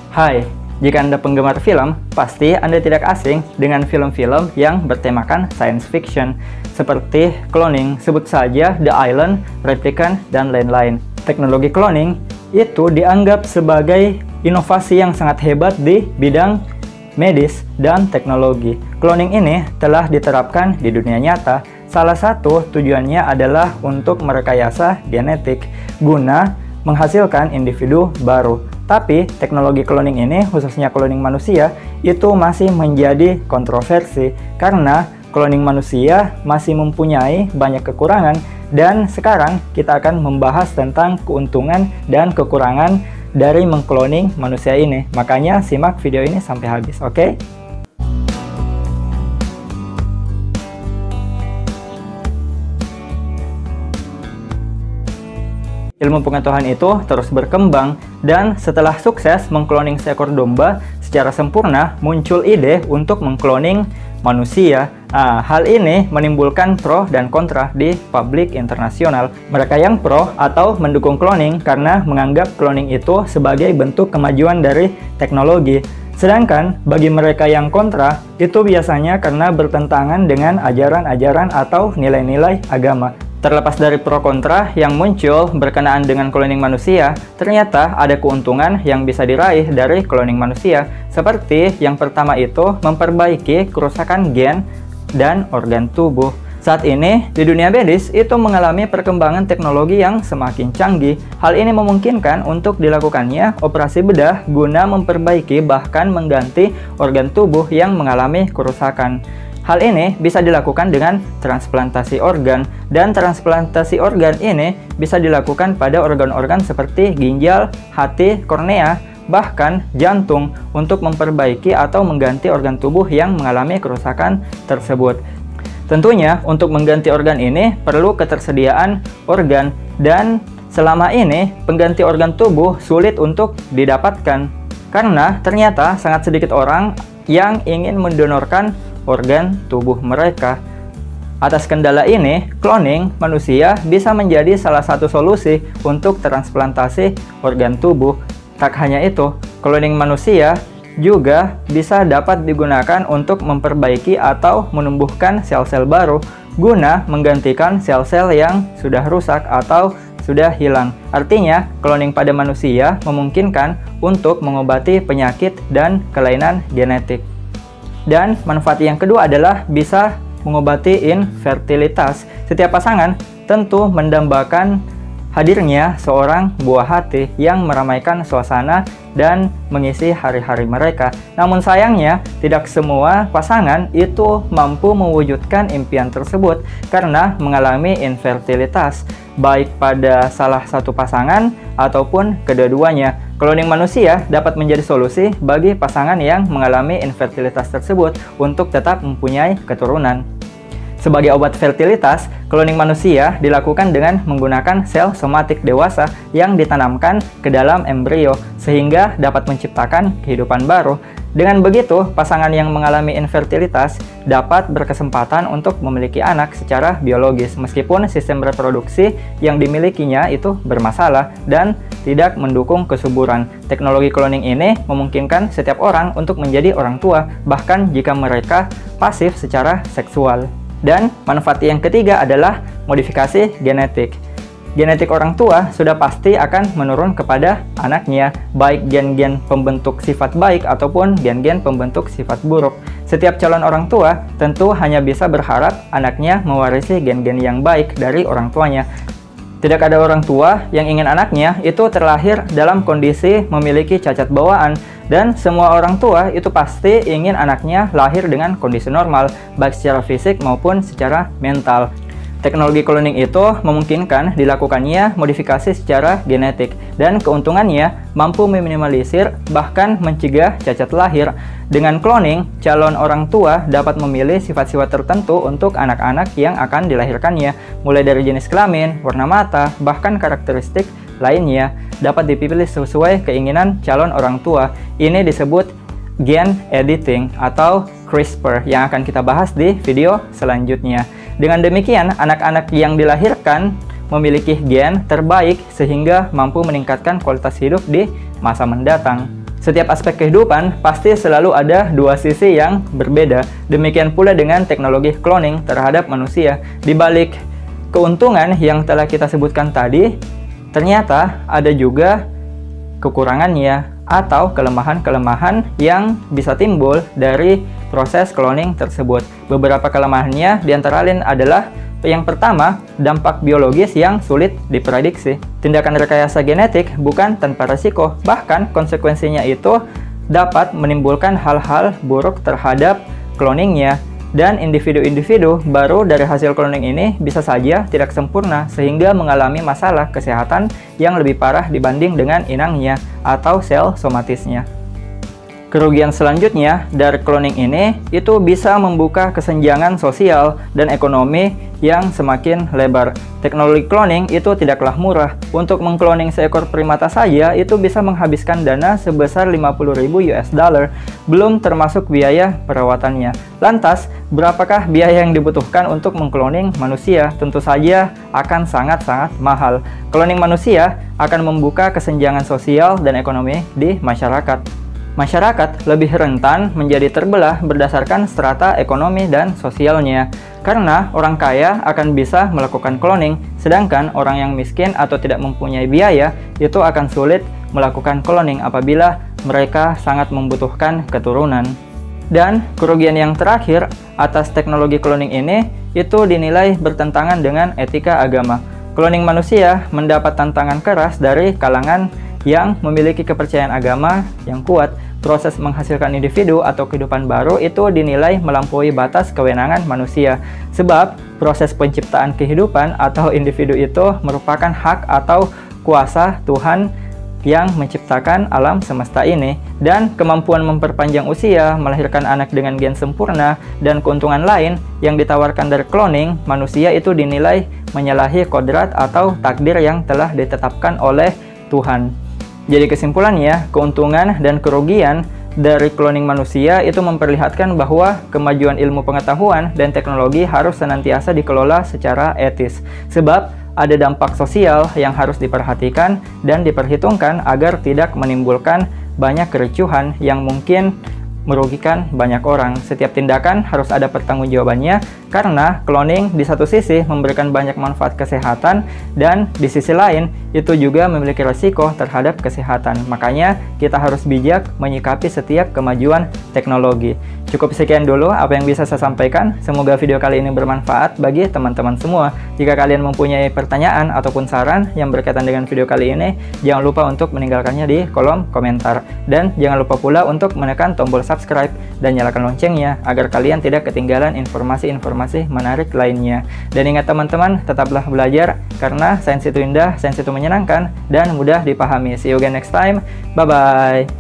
Hai, jika Anda penggemar film, pasti Anda tidak asing dengan film-film yang bertemakan science fiction, seperti cloning, sebut saja The Island, Replicant, dan lain-lain. Teknologi cloning itu dianggap sebagai inovasi yang sangat hebat di bidang medis dan teknologi. Cloning ini telah diterapkan di dunia nyata. Salah satu tujuannya adalah untuk merekayasa genetik guna menghasilkan individu baru. Tapi teknologi cloning ini, khususnya cloning manusia, itu masih menjadi kontroversi karena cloning manusia masih mempunyai banyak kekurangan, dan sekarang kita akan membahas tentang keuntungan dan kekurangan dari mengkloning manusia ini. Makanya simak video ini sampai habis, oke? Ilmu pengetahuan itu terus berkembang, dan setelah sukses mengkloning seekor domba secara sempurna, muncul ide untuk mengkloning manusia. Hal ini menimbulkan pro dan kontra di publik internasional. Mereka yang pro atau mendukung cloning karena menganggap cloning itu sebagai bentuk kemajuan dari teknologi. Sedangkan bagi mereka yang kontra, itu biasanya karena bertentangan dengan ajaran-ajaran atau nilai-nilai agama. Terlepas dari pro kontra yang muncul berkenaan dengan cloning manusia, ternyata ada keuntungan yang bisa diraih dari cloning manusia. Seperti yang pertama itu memperbaiki kerusakan gen dan organ tubuh. Saat ini, di dunia medis itu mengalami perkembangan teknologi yang semakin canggih. Hal ini memungkinkan untuk dilakukannya operasi bedah guna memperbaiki bahkan mengganti organ tubuh yang mengalami kerusakan. Hal ini bisa dilakukan dengan transplantasi organ, dan transplantasi organ ini bisa dilakukan pada organ-organ seperti ginjal, hati, kornea, bahkan jantung untuk memperbaiki atau mengganti organ tubuh yang mengalami kerusakan tersebut. Tentunya untuk mengganti organ ini perlu ketersediaan organ, dan selama ini pengganti organ tubuh sulit untuk didapatkan karena ternyata sangat sedikit orang yang ingin mendonorkan organ tubuh mereka. Atas kendala ini, cloning manusia bisa menjadi salah satu solusi untuk transplantasi organ tubuh. Tak hanya itu, cloning manusia juga bisa dapat digunakan untuk memperbaiki atau menumbuhkan sel-sel baru guna menggantikan sel-sel yang sudah rusak atau sudah hilang. Artinya, cloning pada manusia memungkinkan untuk mengobati penyakit dan kelainan genetik. Dan manfaat yang kedua adalah bisa mengobati infertilitas. Setiap pasangan tentu mendambakan hadirnya seorang buah hati yang meramaikan suasana dan mengisi hari-hari mereka. Namun sayangnya, tidak semua pasangan itu mampu mewujudkan impian tersebut karena mengalami infertilitas, baik pada salah satu pasangan ataupun kedua-duanya. Cloning manusia dapat menjadi solusi bagi pasangan yang mengalami infertilitas tersebut untuk tetap mempunyai keturunan. Sebagai obat fertilitas, cloning manusia dilakukan dengan menggunakan sel somatik dewasa yang ditanamkan ke dalam embrio sehingga dapat menciptakan kehidupan baru. Dengan begitu, pasangan yang mengalami infertilitas dapat berkesempatan untuk memiliki anak secara biologis meskipun sistem reproduksi yang dimilikinya itu bermasalah dan tidak mendukung kesuburan. Teknologi cloning ini memungkinkan setiap orang untuk menjadi orang tua, bahkan jika mereka pasif secara seksual. Dan manfaat yang ketiga adalah modifikasi genetik. Genetik orang tua sudah pasti akan menurun kepada anaknya, baik gen-gen pembentuk sifat baik ataupun gen-gen pembentuk sifat buruk. Setiap calon orang tua tentu hanya bisa berharap anaknya mewarisi gen-gen yang baik dari orang tuanya. Tidak ada orang tua yang ingin anaknya itu terlahir dalam kondisi memiliki cacat bawaan, dan semua orang tua itu pasti ingin anaknya lahir dengan kondisi normal, baik secara fisik maupun secara mental. Teknologi cloning itu memungkinkan dilakukannya modifikasi secara genetik, dan keuntungannya mampu meminimalisir bahkan mencegah cacat lahir. Dengan cloning, calon orang tua dapat memilih sifat-sifat tertentu untuk anak-anak yang akan dilahirkannya, mulai dari jenis kelamin, warna mata, bahkan karakteristik lainnya dapat dipilih sesuai keinginan calon orang tua. Ini disebut gene editing atau CRISPR yang akan kita bahas di video selanjutnya. Dengan demikian, anak-anak yang dilahirkan memiliki gen terbaik sehingga mampu meningkatkan kualitas hidup di masa mendatang. Setiap aspek kehidupan pasti selalu ada dua sisi yang berbeda. Demikian pula dengan teknologi cloning terhadap manusia. Di balik keuntungan yang telah kita sebutkan tadi, ternyata ada juga kekurangannya atau kelemahan-kelemahan yang bisa timbul dari proses cloning tersebut. Beberapa kelemahannya diantara lain adalah yang pertama, dampak biologis yang sulit diprediksi. Tindakan rekayasa genetik bukan tanpa resiko, bahkan konsekuensinya itu dapat menimbulkan hal-hal buruk terhadap cloningnya. Dan individu-individu baru dari hasil cloning ini bisa saja tidak sempurna sehingga mengalami masalah kesehatan yang lebih parah dibanding dengan inangnya atau sel somatisnya. Kerugian selanjutnya dari cloning ini itu bisa membuka kesenjangan sosial dan ekonomi yang semakin lebar. Teknologi cloning itu tidaklah murah. Untuk mengkloning seekor primata saja itu bisa menghabiskan dana sebesar 50.000 US dollar, belum termasuk biaya perawatannya. Lantas, berapakah biaya yang dibutuhkan untuk mengkloning manusia? Tentu saja akan sangat-sangat mahal. Cloning manusia akan membuka kesenjangan sosial dan ekonomi di masyarakat. Masyarakat lebih rentan menjadi terbelah berdasarkan strata ekonomi dan sosialnya. Karena orang kaya akan bisa melakukan cloning, sedangkan orang yang miskin atau tidak mempunyai biaya itu akan sulit melakukan cloning apabila mereka sangat membutuhkan keturunan. Dan kerugian yang terakhir atas teknologi cloning ini itu dinilai bertentangan dengan etika agama. Cloning manusia mendapat tantangan keras dari kalangan yang memiliki kepercayaan agama yang kuat. Proses menghasilkan individu atau kehidupan baru itu dinilai melampaui batas kewenangan manusia. Sebab proses penciptaan kehidupan atau individu itu merupakan hak atau kuasa Tuhan yang menciptakan alam semesta ini. Dan kemampuan memperpanjang usia, melahirkan anak dengan gen sempurna, dan keuntungan lain yang ditawarkan dari cloning manusia itu dinilai menyalahi kodrat atau takdir yang telah ditetapkan oleh Tuhan. Jadi kesimpulannya, keuntungan dan kerugian dari cloning manusia itu memperlihatkan bahwa kemajuan ilmu pengetahuan dan teknologi harus senantiasa dikelola secara etis. Sebab ada dampak sosial yang harus diperhatikan dan diperhitungkan agar tidak menimbulkan banyak kericuhan yang mungkin merugikan banyak orang. Setiap tindakan harus ada pertanggungjawabannya karena cloning di satu sisi memberikan banyak manfaat kesehatan dan di sisi lain itu juga memiliki resiko terhadap kesehatan. Makanya kita harus bijak menyikapi setiap kemajuan teknologi. Cukup sekian dulu apa yang bisa saya sampaikan. Semoga video kali ini bermanfaat bagi teman-teman semua. Jika kalian mempunyai pertanyaan ataupun saran yang berkaitan dengan video kali ini, jangan lupa untuk meninggalkannya di kolom komentar. Dan jangan lupa pula untuk menekan tombol subscribe dan nyalakan loncengnya agar kalian tidak ketinggalan informasi-informasi menarik lainnya. Dan ingat teman-teman, tetaplah belajar karena sains itu indah, sains itu menyenangkan, dan mudah dipahami. See you again next time. Bye-bye.